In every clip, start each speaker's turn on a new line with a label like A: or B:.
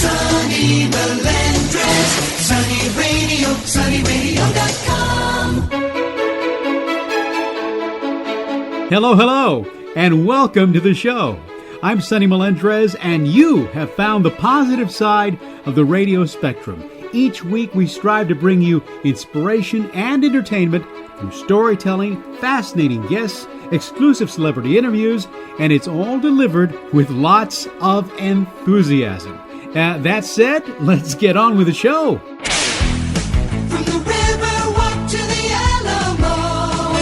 A: Sonny Melendrez, Sonny Radio, sonnyradio.com.
B: Hello, and welcome to the show. I'm Sonny Melendrez, and you have found the positive side of the radio spectrum. Each week we strive to bring you inspiration and entertainment through storytelling, fascinating guests, exclusive celebrity interviews, and it's all delivered with lots of enthusiasm. That said, let's get on with the show.
A: From the river walk to the Alamo,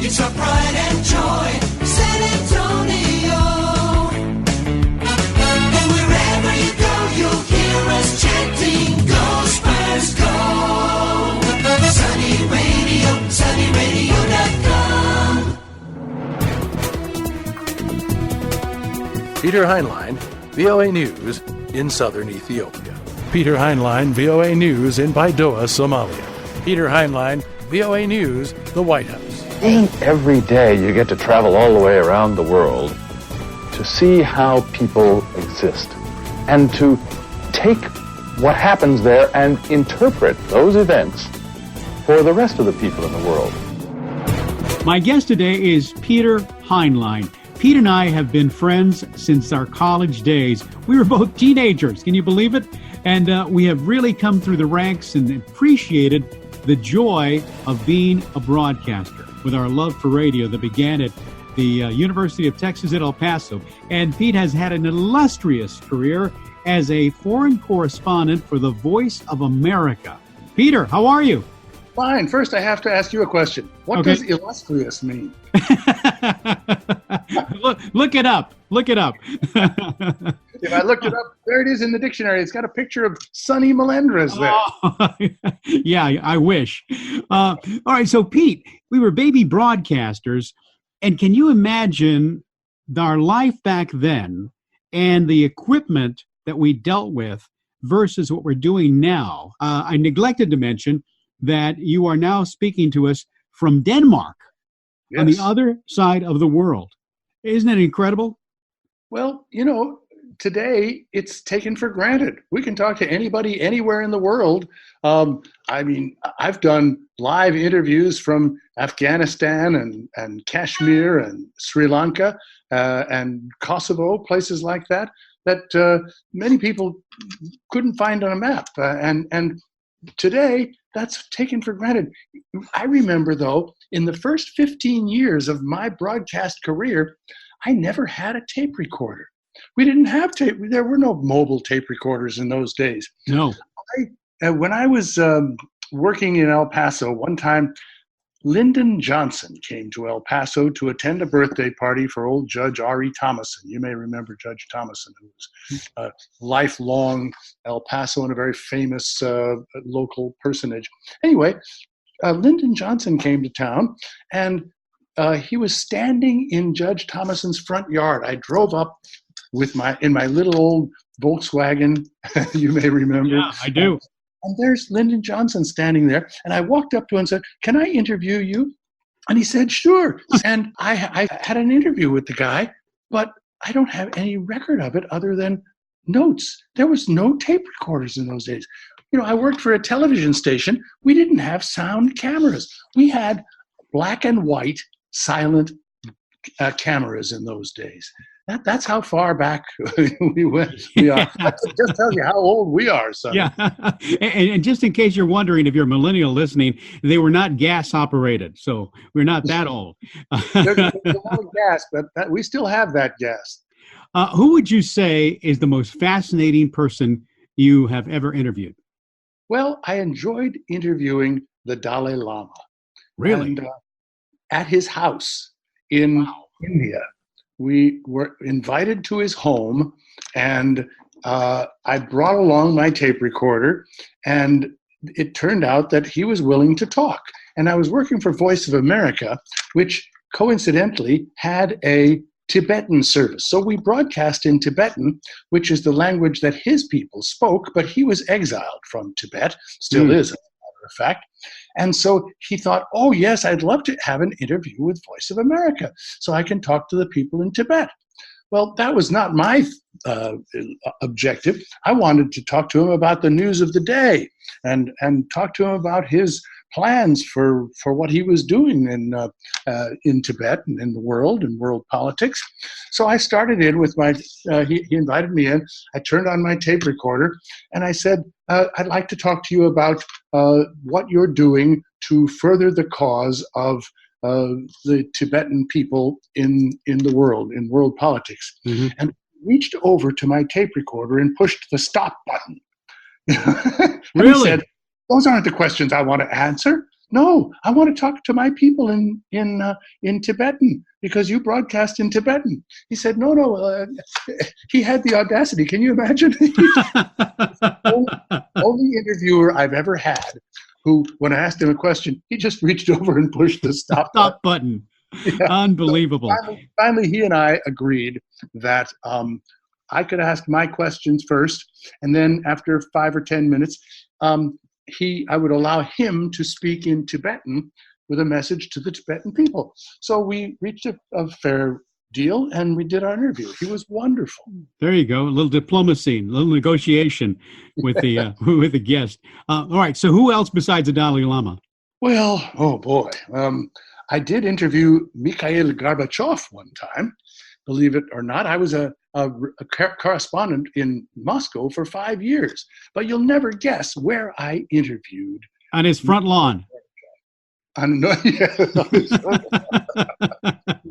A: it's our pride and joy, San Antonio. And wherever you go, you'll hear us chanting, Go Spurs, go! Sonny Radio, sonnyradio.com.
C: Peter Heinlein, VOA News in southern Ethiopia. Peter Heinlein, VOA News in Baidoa, Somalia. Peter Heinlein, VOA News, the White House.
D: Ain't every day you get to travel all the way around the world to see how people exist and to take what happens there and interpret those events for the rest of the people in the world.
B: My guest today is Peter Heinlein. Pete and I have been friends since our college days. We were both teenagers, can you believe it? And we have really come through the ranks and appreciated the joy of being a broadcaster with our love for radio that began at the University of Texas at El Paso. And Pete has had an illustrious career as a foreign correspondent for the Voice of America. Peter, how are you?
E: Fine. First, I have to ask you a question. What does illustrious mean?
B: Look it up. Look it up.
E: If I looked it up, there it is in the dictionary. It's got a picture of Sonny Melendrez there.
B: Oh, yeah, I wish. All right, so Pete, we were baby broadcasters, and can you imagine our life back then and the equipment that we dealt with versus what we're doing now? I neglected to mention that you are now speaking to us from Denmark, yes, on the other side of the world. Isn't it incredible?
E: Well, you know, today it's taken for granted. We can talk to anybody anywhere in the world. I mean, I've done live interviews from Afghanistan and Kashmir and Sri Lanka and Kosovo, places like that many people couldn't find on a map. And today, that's taken for granted. I remember, though, in the first 15 years of my broadcast career, I never had a tape recorder. We didn't have tape. There were no mobile tape recorders in those days.
B: No.
E: When I was working in El Paso, one time, Lyndon Johnson came to El Paso to attend a birthday party for old Judge R.E. Thomason. You may remember Judge Thomason, who was a lifelong El Paso and a very famous local personage. Anyway, Lyndon Johnson came to town, and he was standing in Judge Thomason's front yard. I drove up in my little old Volkswagen, you may remember.
B: Yeah, I do.
E: And there's Lyndon Johnson standing there. And I walked up to him and said, "Can I interview you?" And he said, "Sure." And I had an interview with the guy, but I don't have any record of it other than notes. There was no tape recorders in those days. You know, I worked for a television station. We didn't have sound cameras. We had black and white silent cameras in those days. That's how far back we are. That just tells you how old we are, son.
B: Yeah, and just in case you're wondering, if you're a millennial listening, they were not gas operated, so we're not that old.
E: There's a lot of gas, but we still have that gas.
B: Who would you say is the most fascinating person you have ever interviewed?
E: Well, I enjoyed interviewing the Dalai Lama.
B: Really?
E: And, at his house in India. We were invited to his home, and I brought along my tape recorder, and it turned out that he was willing to talk. And I was working for Voice of America, which coincidentally had a Tibetan service. So we broadcast in Tibetan, which is the language that his people spoke, but he was exiled from Tibet, still is, as a matter of fact. And so he thought, oh, yes, I'd love to have an interview with Voice of America so I can talk to the people in Tibet. Well, that was not my objective. I wanted to talk to him about the news of the day and talk to him about his plans for what he was doing in Tibet and in the world and world politics. So I started in with my, he invited me in. I turned on my tape recorder and I said, I'd like to talk to you about what you're doing to further the cause of the Tibetan people in the world, in world politics.
B: Mm-hmm.
E: And reached over to my tape recorder and pushed the stop button. And
B: Really?
E: he said, those aren't the questions I want to answer. No, I want to talk to my people in Tibetan because you broadcast in Tibetan. He said, no. He had the audacity. Can you imagine? Only interviewer I've ever had who, when I asked him a question, he just reached over and pushed the stop
B: button.
E: Yeah.
B: Unbelievable.
E: So finally, he and I agreed that I could ask my questions first, and then after 5 or 10 minutes, I would allow him to speak in Tibetan with a message to the Tibetan people. So we reached a fair deal, and we did our interview. He was wonderful.
B: There you go. A little diplomacy, a little negotiation with the with the guest. All right. So who else besides the Dalai Lama?
E: Well, oh boy. I did interview Mikhail Gorbachev one time. Believe it or not, I was a correspondent in Moscow for 5 years. But you'll never guess where I interviewed.
B: On his front lawn.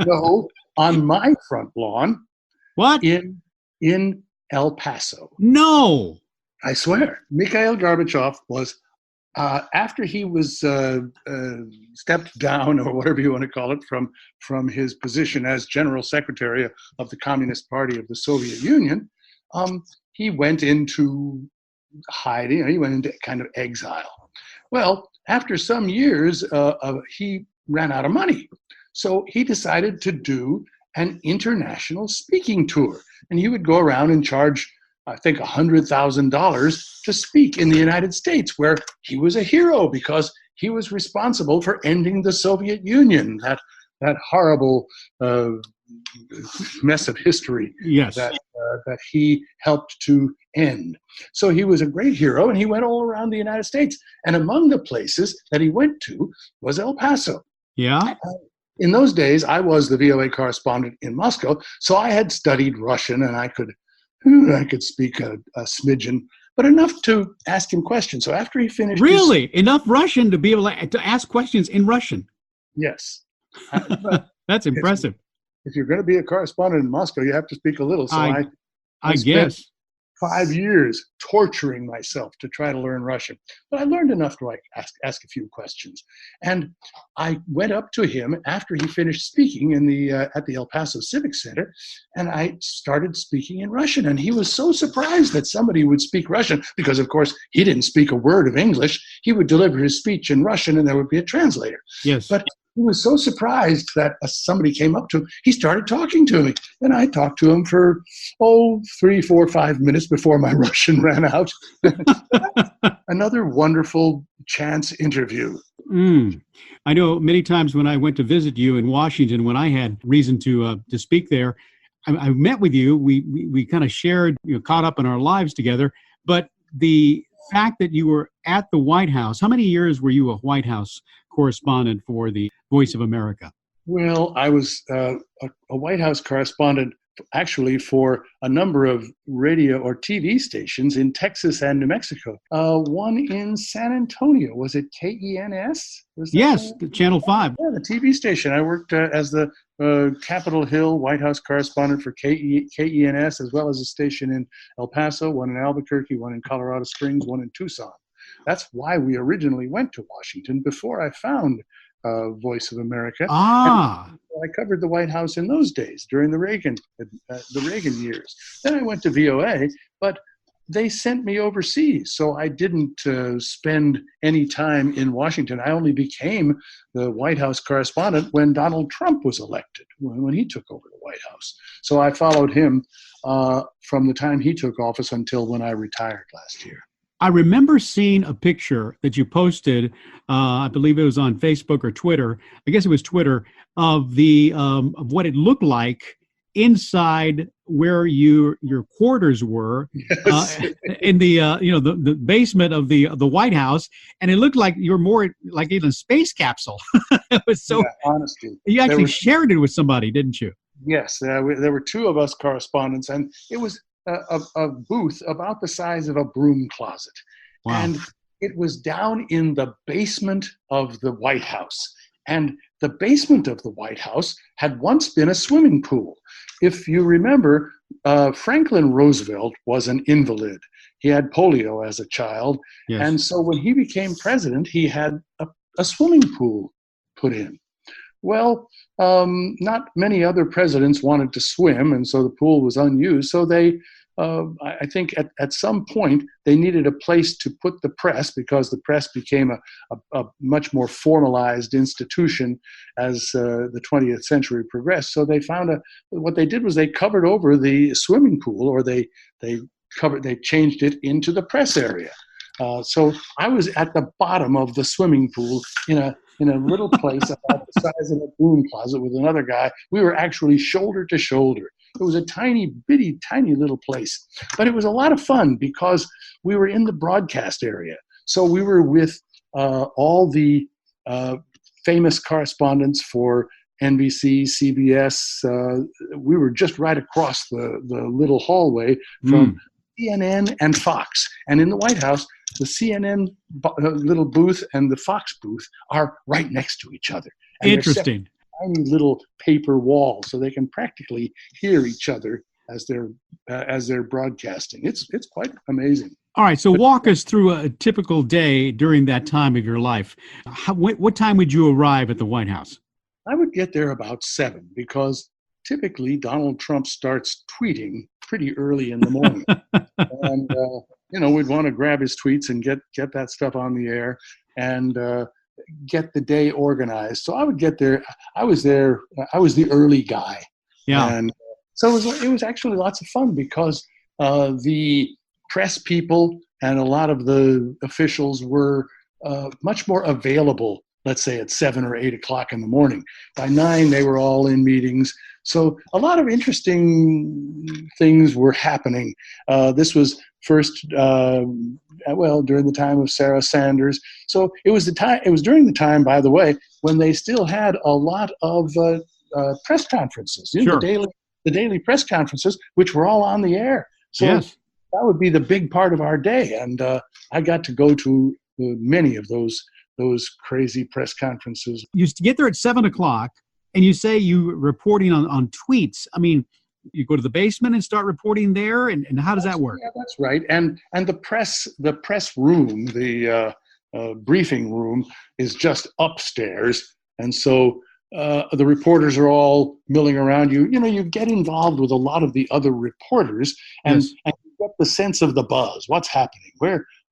E: No, on my front lawn.
B: What?
E: In El Paso.
B: No.
E: I swear. Mikhail Gorbachev was, after he was stepped down, or whatever you want to call it, from his position as General Secretary of the Communist Party of the Soviet Union, he went into hiding. He went into kind of exile. Well, after some years, he ran out of money. So he decided to do an international speaking tour. And he would go around and charge, I think, $100,000 to speak in the United States, where he was a hero because he was responsible for ending the Soviet Union, that horrible mess of history.
B: Yes.
E: That he helped to end. So he was a great hero, and he went all around the United States. And among the places that he went to was El Paso.
B: Yeah.
E: In those days, I was the VOA correspondent in Moscow, so I had studied Russian, and I could speak a smidgen, but enough to ask him questions. So after he finished,
B: really enough Russian to be able to ask questions in Russian.
E: Yes,
B: that's impressive.
E: If you're going to be a correspondent in Moscow, you have to speak a little. So
B: I guess
E: 5 years torturing myself to try to learn Russian, but I learned enough to ask a few questions. And I went up to him after he finished speaking at the El Paso Civic Center, and I started speaking in Russian. And he was so surprised that somebody would speak Russian because, of course, he didn't speak a word of English. He would deliver his speech in Russian, and there would be a translator.
B: Yes.
E: But he was so surprised that somebody came up to him. He started talking to me, and I talked to him for 3, 4, 5 minutes before my Russian ran out. Another wonderful chance interview.
B: I know many times when I went to visit you in Washington, when I had reason to speak there, I met with you. We kind of shared, caught up in our lives together. But the fact that you were at the White House, how many years were you a White House correspondent for the Voice of America?
E: Well, I was a White House correspondent actually for a number of radio or TV stations in Texas and New Mexico. One in San Antonio. Was it KENS?
B: Yes, Channel 5.
E: Yeah, the TV station. I worked as the Capitol Hill White House correspondent for KENS, as well as a station in El Paso, one in Albuquerque, one in Colorado Springs, one in Tucson. That's why we originally went to Washington before I found Voice of America. And I covered the White House in those days during the Reagan years. Then I went to VOA, but they sent me overseas, so I didn't spend any time in Washington. I only became the White House correspondent when Donald Trump was elected, when he took over the White House. So I followed him from the time he took office until when I retired last year.
B: I remember seeing a picture that you posted, I believe it was on Facebook or Twitter, I guess it was Twitter, of the of what it looked like inside where your quarters were,
E: Yes.
B: in the the basement of the White House, and it looked like you were more like in a space capsule. It was so.
E: Yeah, honestly.
B: You
E: There
B: actually
E: were-
B: shared it with somebody, didn't you?
E: Yes, there were two of us correspondents, and it was a booth about the size of a broom closet.
B: Wow.
E: And it was down in the basement of the White House. And the basement of the White House had once been a swimming pool. If you remember, Franklin Roosevelt was an invalid. He had polio as a child.
B: Yes.
E: And so when he became president, he had a swimming pool put in. Well, not many other presidents wanted to swim, and so the pool was unused. So they, I think at some point, they needed a place to put the press, because the press became a much more formalized institution as the 20th century progressed. So they found what they did was they covered over the swimming pool, or they changed it into the press area. So I was at the bottom of the swimming pool in a little place about the size of a broom closet with another guy. We were actually shoulder to shoulder. It was a tiny little place. But it was a lot of fun because we were in the broadcast area. So we were with all the famous correspondents for NBC, CBS. We were just right across the little hallway from CNN and Fox. And in the White House, the CNN little booth and the Fox booth are right next to each other. And
B: Interesting.
E: tiny little paper wall, so they can practically hear each other as they're broadcasting. It's quite amazing.
B: All right, so walk us through a typical day during that time of your life. What time would you arrive at the White House?
E: I would get there about 7, because typically Donald Trump starts tweeting pretty early in the morning. And we'd want to grab his tweets and get that stuff on the air and get the day organized. So I would get there. I was the early guy.
B: Yeah.
E: And so it was actually lots of fun, because the press people and a lot of the officials were much more available, let's say at 7 or 8 o'clock in the morning. By 9, they were all in meetings. So a lot of interesting things were happening. This was first, during the time of Sarah Sanders. So it was during the time, by the way, when they still had a lot of press conferences.
B: Sure.
E: The daily press conferences, which were all on the air. So
B: Yes.
E: that would be the big part of our day. And I got to go to many of those crazy press conferences.
B: You get there at 7 o'clock, and you say you reporting on tweets. I mean, you go to the basement and start reporting there, and how does that work?
E: Yeah, that's right. And the press room, the briefing room, is just upstairs, and so the reporters are all milling around you. You get involved with a lot of the other reporters, and
B: Yes.
E: you get the sense of the buzz. What's happening?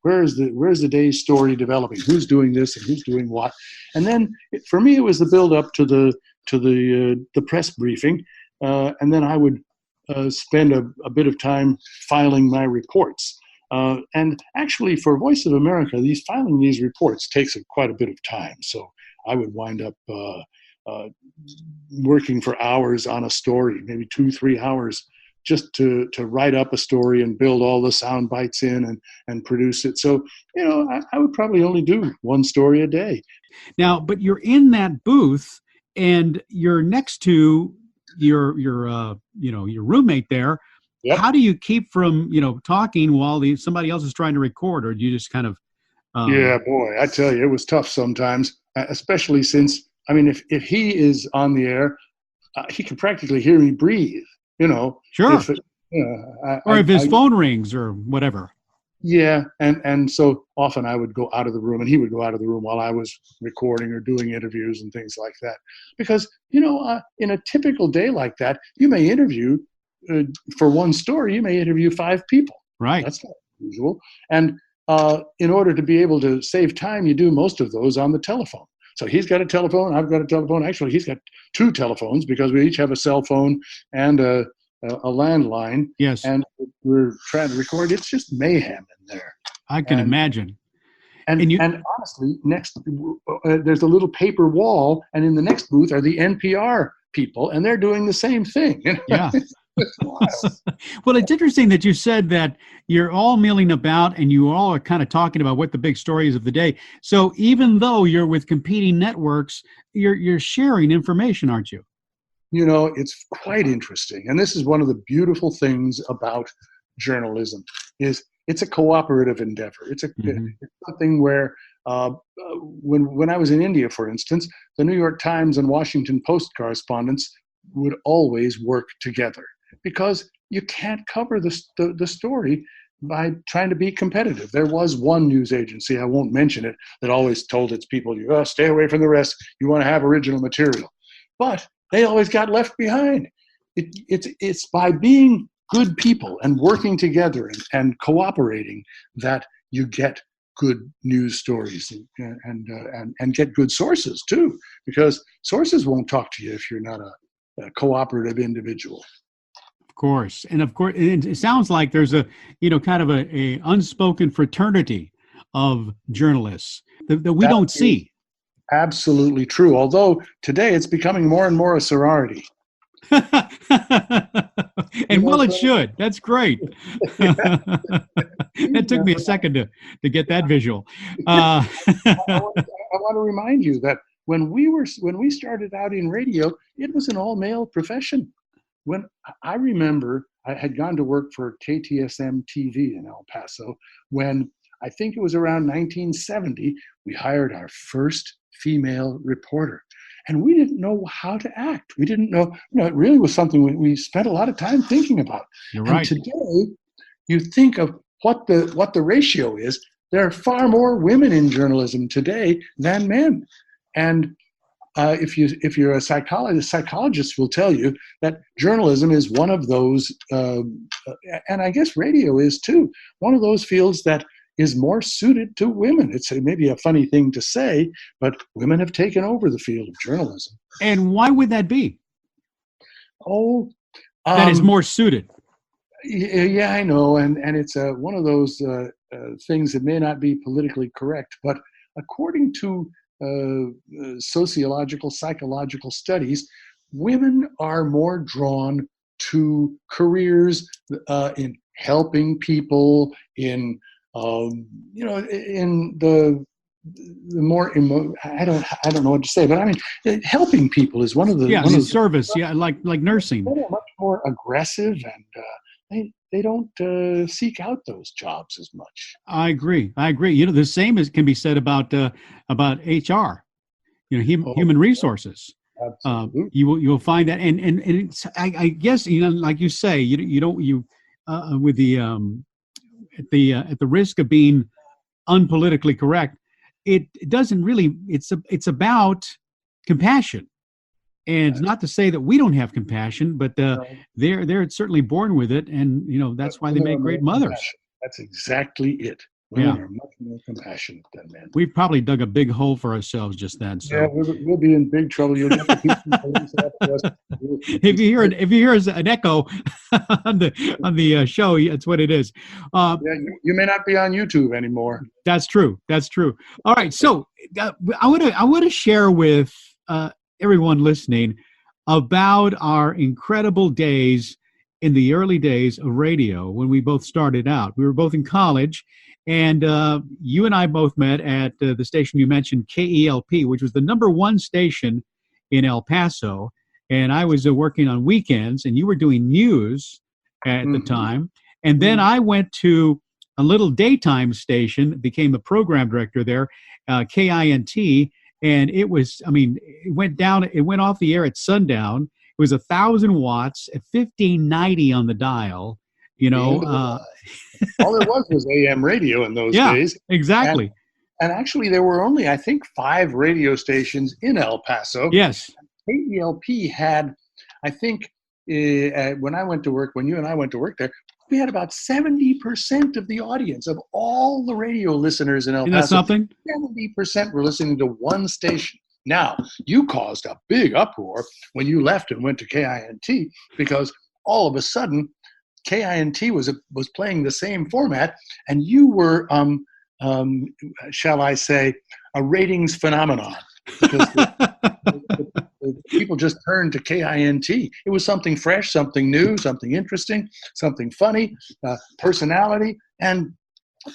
E: Where's the day's story developing? Who's doing this and who's doing what? And then for me, it was the build up to the press briefing, and then I would spend a bit of time filing my reports. And actually, for Voice of America, filing these reports takes quite a bit of time. So I would wind up working for hours on a story, maybe 2-3 hours, just to write up a story and build all the sound bites in and produce it. So, I would probably only do one story a day.
B: Now, but you're in that booth, and you're next to your roommate there.
E: Yep.
B: How do you keep from talking while somebody else is trying to record, or do you just kind of?
E: Yeah, boy, I tell you, it was tough sometimes, especially since, if he is on the air, he can practically hear me breathe.
B: Sure.
E: If
B: his phone rings or whatever.
E: Yeah, and so often I would go out of the room, and he would go out of the room while I was recording or doing interviews and things like that. Because, in a typical day like that, you may interview, for one story, you may interview 5 people.
B: Right.
E: That's not usual. And in order to be able to save time, you do most of those on the telephone. So he's got a telephone, I've got a telephone. Actually, he's got 2 telephones, because we each have a cell phone and a landline.
B: Yes.
E: And we're trying to record. It's just mayhem in there.
B: I can imagine.
E: And honestly, next there's a little paper wall, and in the next booth are the NPR people, and they're doing the same thing.
B: Yeah.
E: It's wild.
B: Well, it's interesting that you said that you're all milling about and you all are kind of talking about what the big story is of the day. So even though you're with competing networks, you're sharing information, aren't you?
E: It's quite interesting. And this is one of the beautiful things about journalism is it's a cooperative endeavor. It's something where when I was in India, for instance, the New York Times and Washington Post correspondents would always work together because you can't cover the story by trying to be competitive. There was one news agency, I won't mention it, that always told its people, you gotta stay away from the rest. You want to have original material. But they always got left behind. It's by being good people and working together and cooperating that you get good news stories and get good sources too, because sources won't talk to you if you're not a cooperative individual.
B: Of course. And of course, it sounds like there's a, kind of a unspoken fraternity of journalists that we don't see.
E: Absolutely true. Although today it's becoming more and more a sorority.
B: And well, it should. That's great. It took me a second to get that visual.
E: I want to remind you that when we started out in radio, it was an all-male profession. When I remember, I had gone to work for KTSM TV in El Paso when I think it was around 1970, we hired our first female reporter. And we didn't know how to act. We didn't know, it really was something we spent a lot of time thinking about.
B: You're right.
E: And today, you think of what the ratio is. There are far more women in journalism today than men. And if you're a psychologist, psychologists will tell you that journalism is one of those, and I guess radio is too, one of those fields that is more suited to women. It's maybe a funny thing to say, but women have taken over the field of journalism.
B: And why would that be? That is more suited.
E: Yeah, I know. And it's one of those things that may not be politically correct, but according to psychological studies, women are more drawn to careers in helping people, in in the more I don't know what to say, but I mean, helping people is one of the
B: service, like nursing.
E: They're much more aggressive, and they don't seek out those jobs as much.
B: I agree. The same can be said about HR, human resources.
E: Absolutely.
B: You'll find that, and it's, I guess, like you say, with the at the risk of being unpolitically correct, it doesn't really. It's about compassion, and it's not to say that we don't have compassion, but they're certainly born with it, and that's why they make great mothers.
E: Compassion. That's exactly it. Women are much more compassionate than men.
B: We've probably dug a big hole for ourselves just then. So.
E: Yeah, we'll be in big trouble. You'll get the police after us.
B: If you hear an echo on the show, that's what it is.
E: You may not be on YouTube anymore.
B: That's true. All right, so I want to share with everyone listening about our incredible days in the early days of radio when we both started out. We were both in college. And you and I both met at the station you mentioned, KELP, which was the #1 station in El Paso. And I was working on weekends, and you were doing news at the time. And then I went to a little daytime station, became the program director there, KINT. And it went off the air at sundown. It was 1,000 watts at 1590 on the dial.
E: All there was AM radio in those days.
B: Exactly.
E: And actually, there were only, I think, 5 radio stations in El Paso.
B: Yes.
E: KELP had, I think, when you and I went to work there, we had about 70% of the audience of all the radio listeners in El Paso.
B: Isn't that something?
E: 70% were listening to one station. Now, you caused a big uproar when you left and went to KINT because all of a sudden, KINT was playing the same format, and you were, shall I say, a ratings phenomenon. Because the people just turned to KINT. It was something fresh, something new, something interesting, something funny, personality, and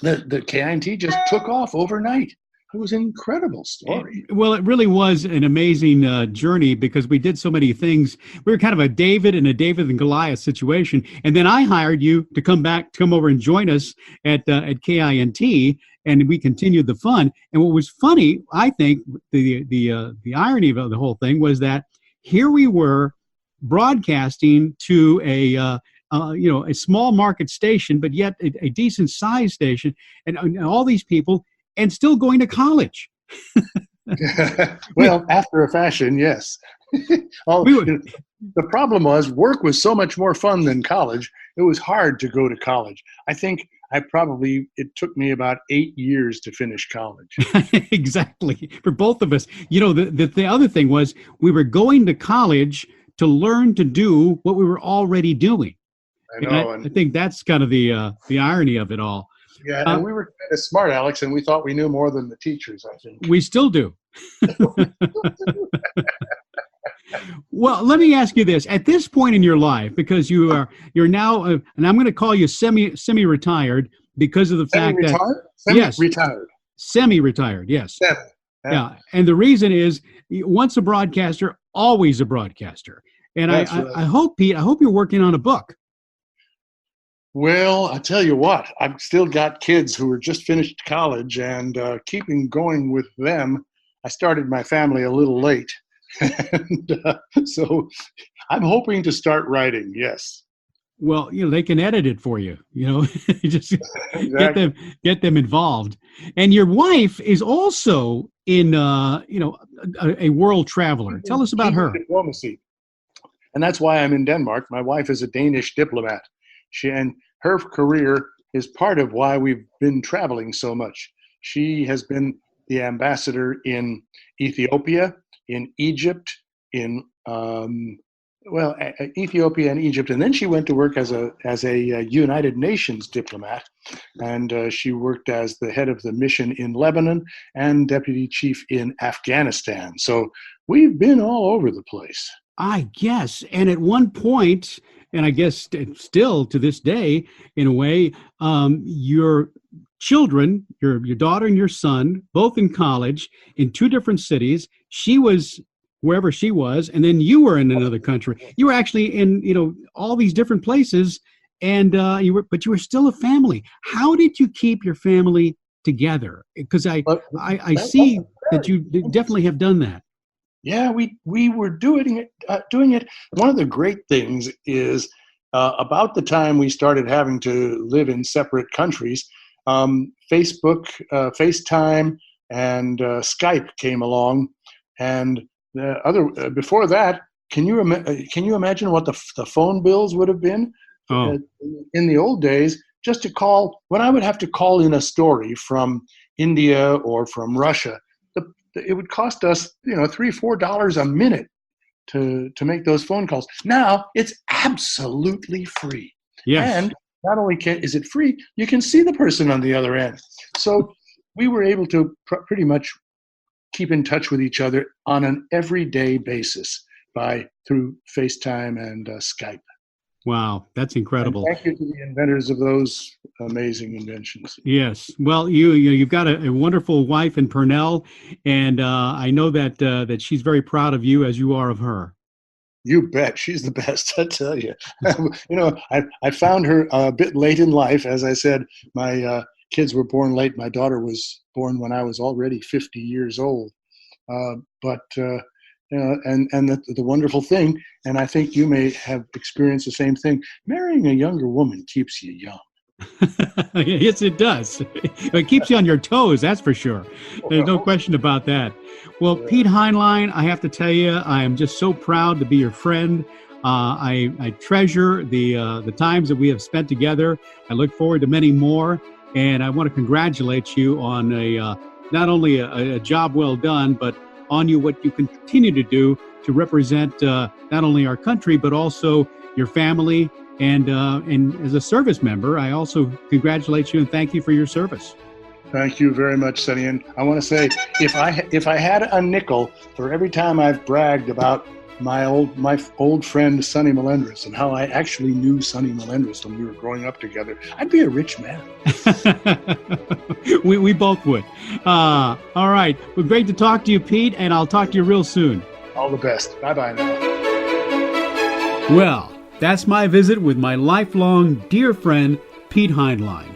E: the KINT just took off overnight. It was an incredible story.
B: Well, it really was an amazing journey because we did so many things. We were kind of a David and Goliath situation. And then I hired you to come over and join us at KINT, and we continued the fun. And what was funny, I think, the irony of the whole thing was that here we were broadcasting to a small market station, but yet a decent sized station, and all these people, and still going to college.
E: Well, after a fashion, yes. The problem was work was so much more fun than college. It was hard to go to college. I think it took me about 8 years to finish college.
B: Exactly. For both of us. The other thing was we were going to college to learn to do what we were already doing.
E: I know.
B: I think that's kind of the irony of it all.
E: Yeah, and we were kind of smart, Alex, and we thought we knew more than the teachers, I think.
B: We still do. Well, let me ask you this. At this point in your life, because you're now, and I'm going to call you semi-retired because of the fact that...
E: Semi-retired?
B: Semi-retired, yes. Yeah, and the reason is, once a broadcaster, always a broadcaster. And I hope, Pete, you're working on a book.
E: Well, I tell you what, I've still got kids who are just finished college, and keeping going with them, I started my family a little late. And so I'm hoping to start writing, yes.
B: Well, they can edit it for you, just
E: Exactly.
B: get them involved. And your wife is also in, a world traveler. Tell us about her.
E: Diplomacy. And that's why I'm in Denmark. My wife is a Danish diplomat. And her career is part of why we've been traveling so much. She has been the ambassador in Ethiopia, in Egypt, in Ethiopia and Egypt, and then she went to work as a United Nations diplomat, and she worked as the head of the mission in Lebanon and deputy chief in Afghanistan. So we've been all over the place.
B: I guess, and at one point, and I guess still to this day, in a way, your children, your daughter and your son, both in college in two different cities. She was wherever she was, and then you were in another country. You were actually in, all these different places, and you were still a family. How did you keep your family together? Because I see that you definitely have done that.
E: Yeah, we were doing it. One of the great things is about the time we started having to live in separate countries, Facebook, FaceTime, and Skype came along, and before that, can you imagine what the phone bills would have been? In the old days? Just to call, when I would have to call in a story from India or from Russia, it would cost us, $3-4 a minute to make those phone calls. Now it's absolutely free.
B: Yes.
E: And not only is it free, you can see the person on the other end. So we were able to pretty much keep in touch with each other on an everyday basis through FaceTime and Skype.
B: Wow, that's incredible.
E: And thank you to the inventors of those amazing inventions.
B: Yes. Well, you've got a wonderful wife in Purnell, and I know that she's very proud of you as you are of her.
E: You bet. She's the best, I tell you. I found her a bit late in life. As I said, my kids were born late. My daughter was born when I was already 50 years old. And the wonderful thing, and I think you may have experienced the same thing, marrying a younger woman keeps you young.
B: Yes, it does. It keeps you on your toes, that's for sure. There's no question about that. Well, Pete Heinlein, I have to tell you, I am just so proud to be your friend. I treasure the times that we have spent together. I look forward to many more, and I want to congratulate you on not only a job well done, but on what you continue to do to represent not only our country, but also your family. And as a service member, I also congratulate you and thank you for your service.
E: Thank you very much, Sonny. And I want to say, if I had a nickel for every time I've bragged about my old friend Sonny Melendrez and how I actually knew Sonny Melendrez when we were growing up together, I'd be a rich man.
B: we both would. All right. Well, great to talk to you, Pete, and I'll talk to you real soon.
E: All the best. Bye-bye now.
B: Well, that's my visit with my lifelong dear friend, Pete Heinlein.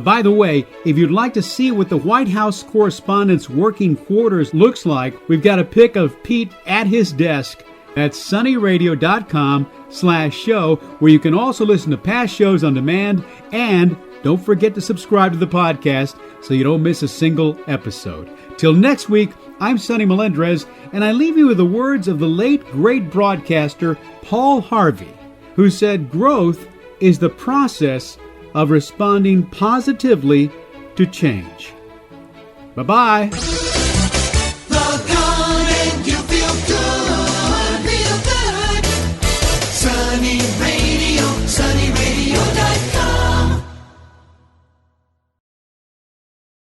B: By the way, if you'd like to see what the White House correspondent's working quarters looks like, we've got a pic of Pete at his desk at sunnyradio.com/show, where you can also listen to past shows on demand, and don't forget to subscribe to the podcast so you don't miss a single episode. Till next week, I'm Sonny Melendrez, and I leave you with the words of the late great broadcaster Paul Harvey, who said growth is the process of responding positively to change. Bye-bye.